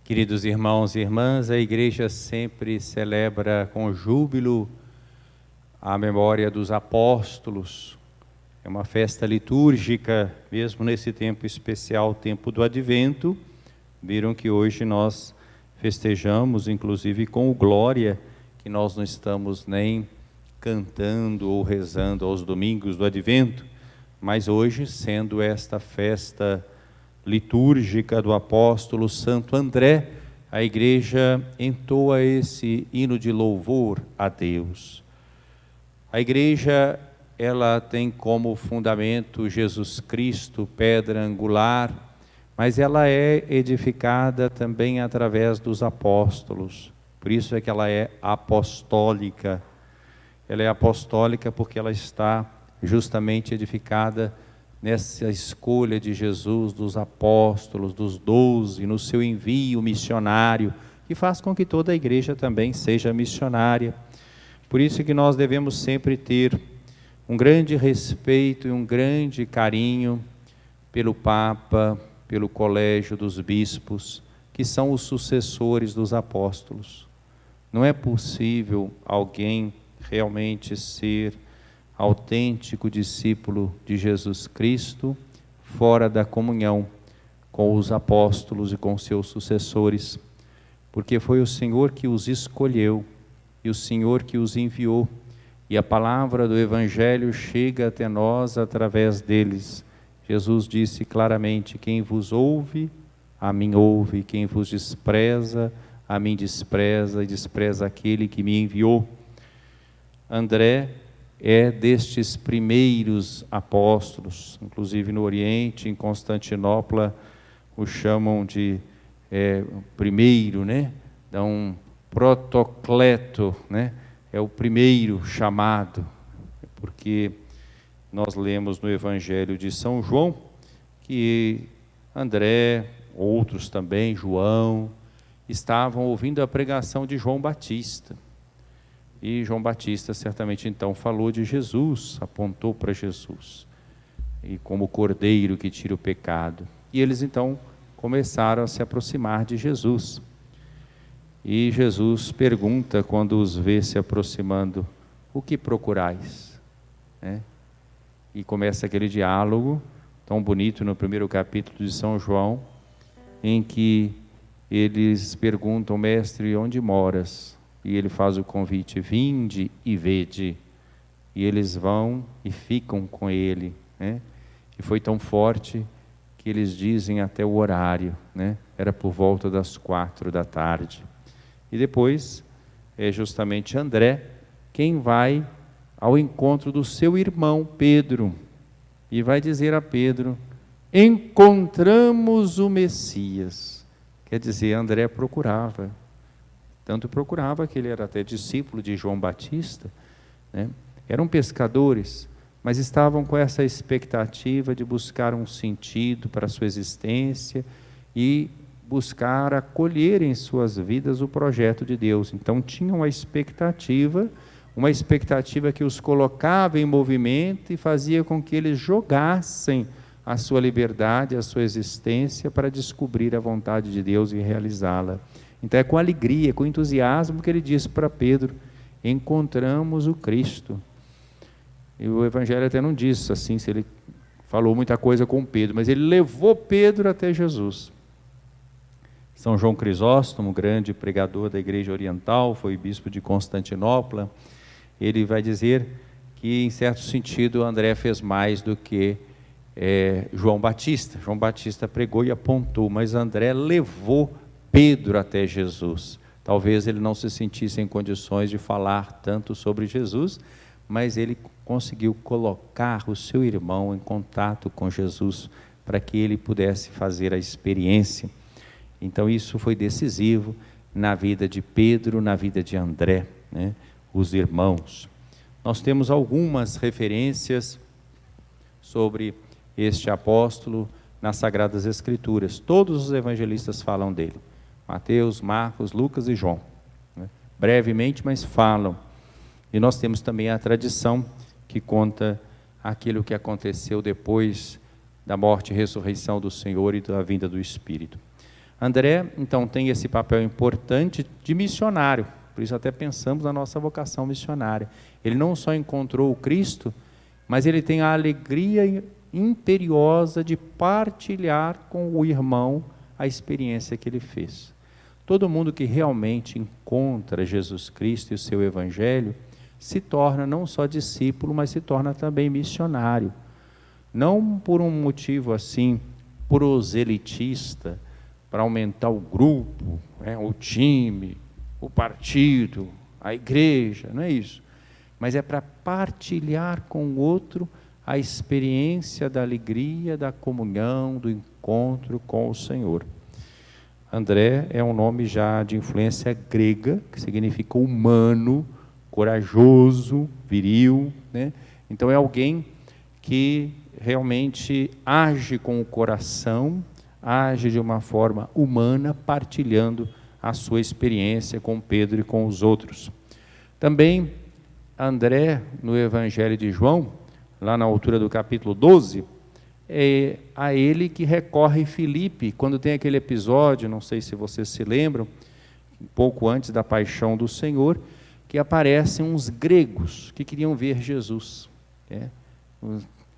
Queridos irmãos e irmãs, a Igreja sempre celebra com júbilo a memória dos apóstolos. É uma festa litúrgica, mesmo nesse tempo especial, tempo do Advento. Viram que hoje nós festejamos, inclusive com o Glória, que nós não estamos nem cantando ou rezando aos domingos do Advento, mas hoje, sendo esta festa litúrgica do apóstolo Santo André, a Igreja entoa esse hino de louvor a Deus. A Igreja, ela tem como fundamento Jesus Cristo, pedra angular, mas ela é edificada também através dos apóstolos. Por isso é que ela é apostólica. Ela é apostólica porque ela está justamente edificada nessa escolha de Jesus, dos apóstolos, dos 12, no seu envio missionário, que faz com que toda a igreja também seja missionária. Por isso que nós devemos sempre ter um grande respeito e um grande carinho pelo Papa, pelo Colégio dos Bispos, que são os sucessores dos apóstolos. Não é possível alguém realmente ser autêntico discípulo de Jesus Cristo fora da comunhão com os apóstolos e com seus sucessores, porque foi o Senhor que os escolheu e o Senhor que os enviou, e a palavra do Evangelho chega até nós através deles. Jesus disse claramente: quem vos ouve, a mim ouve, quem vos despreza, a mim despreza, e despreza aquele que me enviou. André é destes primeiros apóstolos, inclusive no Oriente, em Constantinopla, o chamam de primeiro, né? Dá um protocleto, né? É o primeiro chamado, porque nós lemos no Evangelho de São João que André, outros também, João, estavam ouvindo a pregação de João Batista. E João Batista certamente então falou de Jesus, apontou para Jesus, e como cordeiro que tira o pecado. E eles então começaram a se aproximar de Jesus. E Jesus pergunta, quando os vê se aproximando: o que procurais? E começa aquele diálogo tão bonito no primeiro capítulo de São João, em que eles perguntam: mestre, onde moras? E ele faz o convite: vinde e vede. E eles vão e ficam com ele, né? E foi tão forte que eles dizem até o horário, né? Era por volta das 16h. E depois é justamente André quem vai ao encontro do seu irmão Pedro e vai dizer a Pedro: encontramos o Messias. Quer dizer, André procurava. Tanto procurava que ele era até discípulo de João Batista, né? Eram pescadores, mas estavam com essa expectativa de buscar um sentido para a sua existência e buscar acolher em suas vidas o projeto de Deus. Então tinham uma expectativa que os colocava em movimento e fazia com que eles jogassem a sua liberdade, a sua existência para descobrir a vontade de Deus e realizá-la. Então é com alegria, com entusiasmo que ele diz para Pedro: encontramos o Cristo. E o Evangelho até não diz assim, se ele falou muita coisa com Pedro, mas ele levou Pedro até Jesus. São João Crisóstomo, grande pregador da Igreja Oriental, foi bispo de Constantinopla, ele vai dizer que, em certo sentido, André fez mais do que João Batista. João Batista pregou e apontou, mas André levou Pedro até Jesus. Talvez ele não se sentisse em condições de falar tanto sobre Jesus, mas ele conseguiu colocar o seu irmão em contato com Jesus para que ele pudesse fazer a experiência. Então isso foi decisivo na vida de Pedro, na vida de André, né? Os irmãos. Nós temos algumas referências sobre este apóstolo nas Sagradas Escrituras. Todos os evangelistas falam dele: Mateus, Marcos, Lucas e João, né? Brevemente, mas falam. E nós temos também a tradição que conta aquilo que aconteceu depois da morte e ressurreição do Senhor e da vinda do Espírito. André, então, tem esse papel importante de missionário, por isso até pensamos na nossa vocação missionária. Ele não só encontrou o Cristo, mas ele tem a alegria imperiosa de partilhar com o irmão a experiência que ele fez. Todo mundo que realmente encontra Jesus Cristo e o seu Evangelho se torna não só discípulo, mas se torna também missionário. Não por um motivo assim proselitista, para aumentar o grupo, o time, o partido, a igreja, não é isso. Mas é para partilhar com o outro a experiência da alegria, da comunhão, do encontro com o Senhor. André é um nome já de influência grega, que significa humano, corajoso, viril, né? Então é alguém que realmente age com o coração, age de uma forma humana, partilhando a sua experiência com Pedro e com os outros. Também André, no Evangelho de João, lá na altura do capítulo 12, é a ele que recorre Filipe, quando tem aquele episódio, não sei se vocês se lembram, um pouco antes da paixão do Senhor, que aparecem uns gregos que queriam ver Jesus.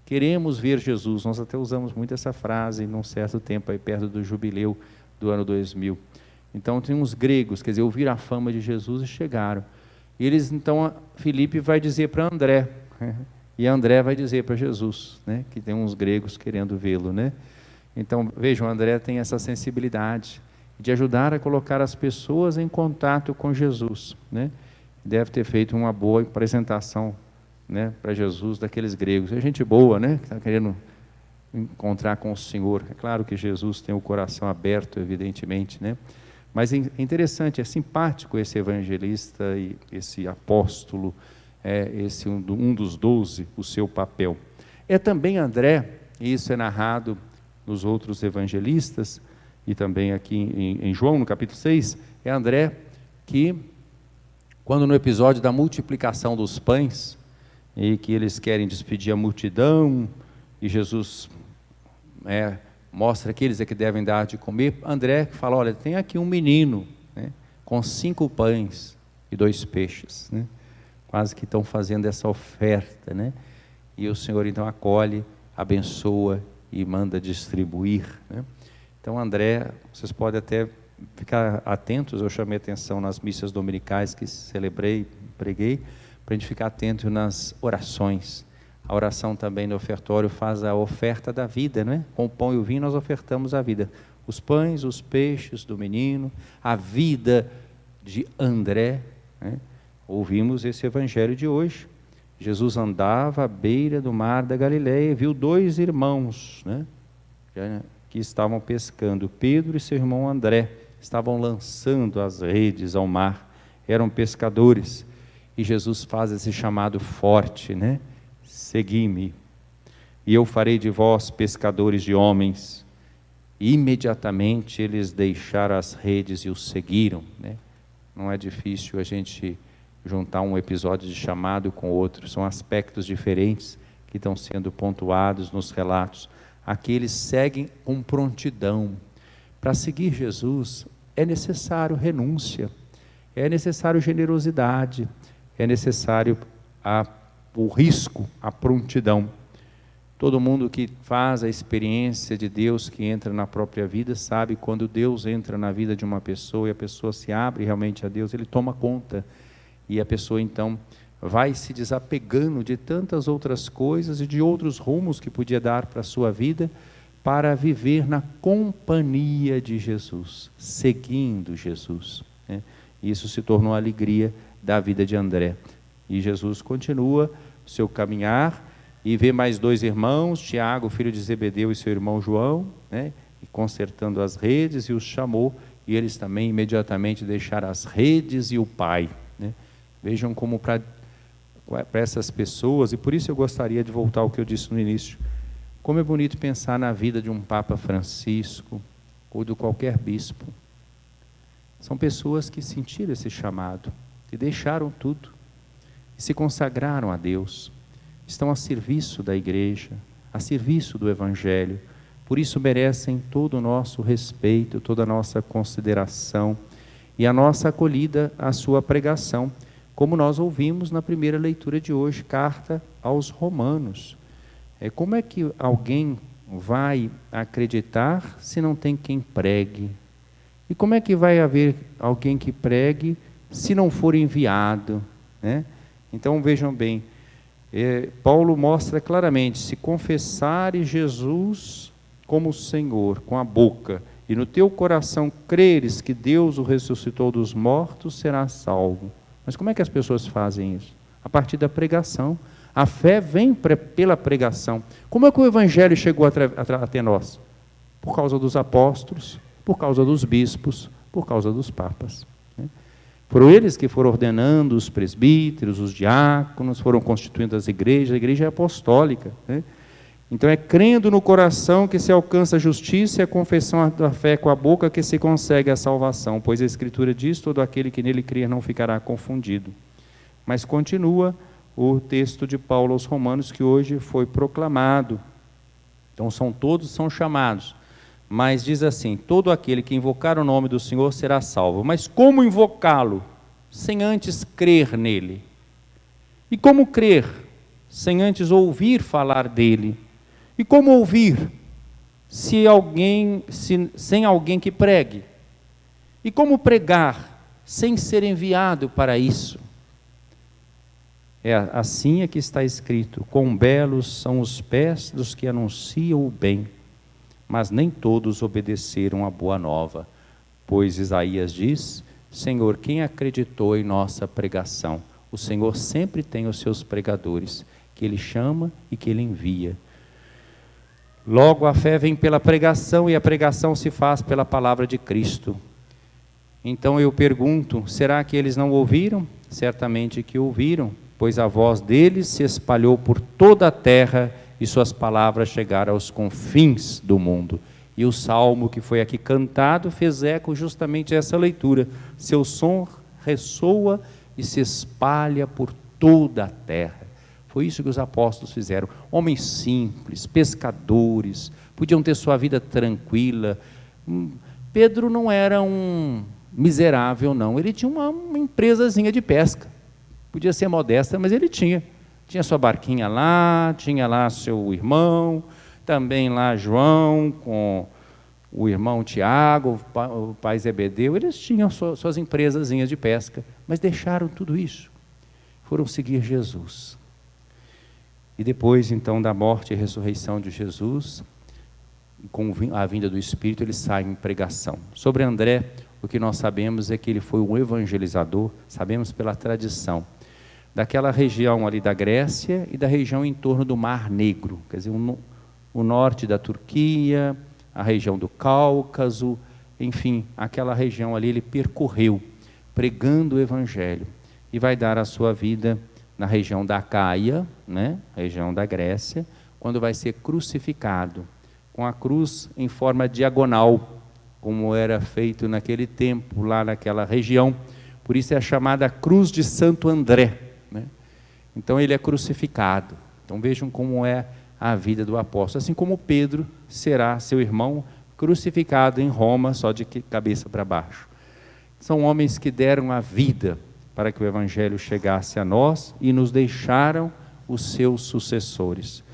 Queremos ver Jesus, nós até usamos muito essa frase num certo tempo, aí perto do jubileu do ano 2000. Então tem uns gregos, quer dizer, ouviram a fama de Jesus e chegaram. E eles, então, Filipe vai dizer para André, e André vai dizer para Jesus, né, que tem uns gregos querendo vê-lo, né? Então, vejam, André tem essa sensibilidade de ajudar a colocar as pessoas em contato com Jesus, né? Deve ter feito uma boa apresentação, né, para Jesus daqueles gregos. É gente boa, né, que está querendo encontrar com o Senhor. É claro que Jesus tem o coração aberto, evidentemente, né? Mas é interessante, é simpático esse evangelista e esse apóstolo, esse um dos 12, o seu papel. É também André, e isso é narrado nos outros evangelistas, e também aqui em João, no capítulo 6, é André que, quando no episódio da multiplicação dos pães, e que eles querem despedir a multidão, e Jesus mostra que eles é que devem dar de comer, André fala, olha, tem aqui um menino, né, com 5 pães e 2 peixes, né, quase que estão fazendo essa oferta, né, e o Senhor então acolhe, abençoa e manda distribuir, né. Então André, vocês podem até ficar atentos, eu chamei atenção nas missas dominicais que celebrei, preguei, para a gente ficar atento nas orações. A oração também no ofertório faz a oferta da vida, não é? Com o pão e o vinho nós ofertamos a vida. Os pães, os peixes do menino, a vida de André, né? Ouvimos esse evangelho de hoje. Jesus andava à beira do mar da Galileia e viu 2 irmãos, né, que estavam pescando. Pedro e seu irmão André estavam lançando as redes ao mar, eram pescadores. E Jesus faz esse chamado forte, né? Segui-me, e eu farei de vós pescadores de homens. E imediatamente eles deixaram as redes e os seguiram, né? Não é difícil a gente juntar um episódio de chamado com outro, são aspectos diferentes que estão sendo pontuados nos relatos. Aqui eles seguem com prontidão. Para seguir Jesus é necessário renúncia, é necessário generosidade, é necessário o risco, a prontidão. Todo mundo que faz a experiência de Deus, que entra na própria vida, sabe quando Deus entra na vida de uma pessoa e a pessoa se abre realmente a Deus, Ele toma conta. E a pessoa então vai se desapegando de tantas outras coisas e de outros rumos que podia dar para a sua vida, para viver na companhia de Jesus, seguindo Jesus, né? Isso se tornou a alegria da vida de André. E Jesus continua o seu caminhar e vê mais 2 irmãos, Tiago, filho de Zebedeu, e seu irmão João, né, e consertando as redes, e os chamou, e eles também imediatamente deixaram as redes e o Pai, né? Vejam como para essas pessoas, e por isso eu gostaria de voltar ao que eu disse no início, como é bonito pensar na vida de um Papa Francisco, ou de qualquer bispo. São pessoas que sentiram esse chamado, que deixaram tudo, e se consagraram a Deus, estão a serviço da igreja, a serviço do Evangelho, por isso merecem todo o nosso respeito, toda a nossa consideração e a nossa acolhida à sua pregação, como nós ouvimos na primeira leitura de hoje, carta aos Romanos. Como é que alguém vai acreditar se não tem quem pregue? E como é que vai haver alguém que pregue se não for enviado, né? Então vejam bem, Paulo mostra claramente: se confessares Jesus como Senhor com a boca e no teu coração creres que Deus o ressuscitou dos mortos, serás salvo. Mas como é que as pessoas fazem isso? A partir da pregação. A fé vem pela pregação. Como é que o Evangelho chegou até nós? Por causa dos apóstolos, por causa dos bispos, por causa dos papas. Foram eles que foram ordenando os presbíteros, os diáconos, foram constituindo as igrejas. A igreja é apostólica, né? Então é crendo no coração que se alcança a justiça, e a confissão da fé com a boca que se consegue a salvação, pois a Escritura diz: todo aquele que nele crer não ficará confundido. Mas continua o texto de Paulo aos Romanos, que hoje foi proclamado. Então todos são chamados, mas diz assim: todo aquele que invocar o nome do Senhor será salvo. Mas como invocá-lo sem antes crer nele? E como crer sem antes ouvir falar dele? E como ouvir sem alguém que pregue? E como pregar sem ser enviado para isso? Assim é que está escrito: quão belos são os pés dos que anunciam o bem, mas nem todos obedeceram à boa nova. Pois Isaías diz: Senhor, quem acreditou em nossa pregação? O Senhor sempre tem os seus pregadores, que Ele chama e que Ele envia. Logo, a fé vem pela pregação, e a pregação se faz pela palavra de Cristo. Então eu pergunto: será que eles não ouviram? Certamente que ouviram, pois a voz deles se espalhou por toda a terra e suas palavras chegaram aos confins do mundo. E o salmo que foi aqui cantado fez eco justamente a essa leitura: seu som ressoa e se espalha por toda a terra. Foi isso que os apóstolos fizeram. Homens simples, pescadores, podiam ter sua vida tranquila. Pedro não era um miserável, não. Ele tinha uma empresazinha de pesca. Podia ser modesta, mas ele tinha. Tinha sua barquinha lá, tinha lá seu irmão, também lá João, com o irmão Tiago, o pai Zebedeu. Eles tinham suas empresazinhas de pesca, mas deixaram tudo isso. Foram seguir Jesus. E depois, então, da morte e ressurreição de Jesus, com a vinda do Espírito, eles saem em pregação. Sobre André, o que nós sabemos é que ele foi um evangelizador, sabemos pela tradição, daquela região ali da Grécia e da região em torno do Mar Negro, quer dizer, o norte da Turquia, a região do Cáucaso, enfim, aquela região ali ele percorreu, pregando o Evangelho, e vai dar a sua vida na região da Acaia, né, região da Grécia, quando vai ser crucificado, com a cruz em forma diagonal, como era feito naquele tempo, lá naquela região. Por isso é a chamada cruz de Santo André, né? Então ele é crucificado. Então vejam como é a vida do apóstolo, assim como Pedro será seu irmão crucificado em Roma, só de cabeça para baixo. São homens que deram a vida para que o Evangelho chegasse a nós e nos deixaram os seus sucessores.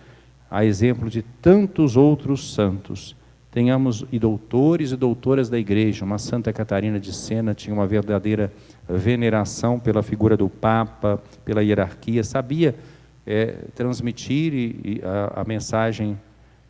A exemplo de tantos outros santos, tenhamos e doutores e doutoras da igreja. Uma Santa Catarina de Sena tinha uma verdadeira veneração pela figura do Papa, pela hierarquia, sabia transmitir a mensagem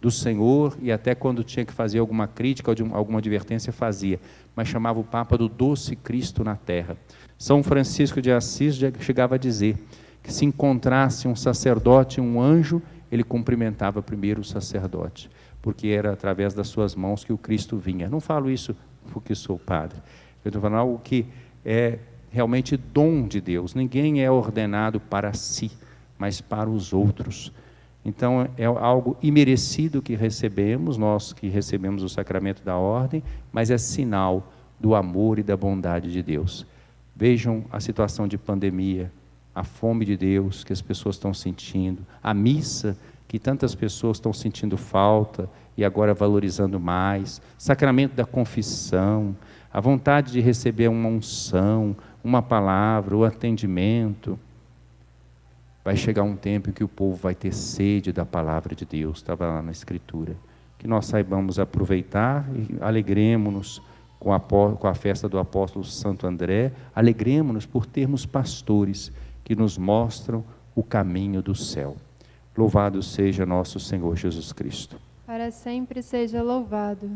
do Senhor, e até quando tinha que fazer alguma crítica ou alguma advertência fazia, mas chamava o Papa do doce Cristo na terra. São Francisco de Assis chegava a dizer que se encontrasse um sacerdote e um anjo, ele cumprimentava primeiro o sacerdote, porque era através das suas mãos que o Cristo vinha. Não falo isso porque sou padre, eu estou falando algo que é realmente dom de Deus. Ninguém é ordenado para si, mas para os outros. Então é algo imerecido que recebemos, nós que recebemos o sacramento da ordem, mas é sinal do amor e da bondade de Deus. Vejam a situação de pandemia, a fome de Deus que as pessoas estão sentindo, a missa que tantas pessoas estão sentindo falta, e agora valorizando mais, sacramento da confissão, a vontade de receber uma unção, uma palavra, o atendimento. Vai chegar um tempo em que o povo vai ter sede da palavra de Deus, estava lá na Escritura. Que nós saibamos aproveitar e alegremos-nos com a festa do apóstolo Santo André, alegremos-nos por termos pastores que nos mostram o caminho do céu. Louvado seja nosso Senhor Jesus Cristo. Para sempre seja louvado.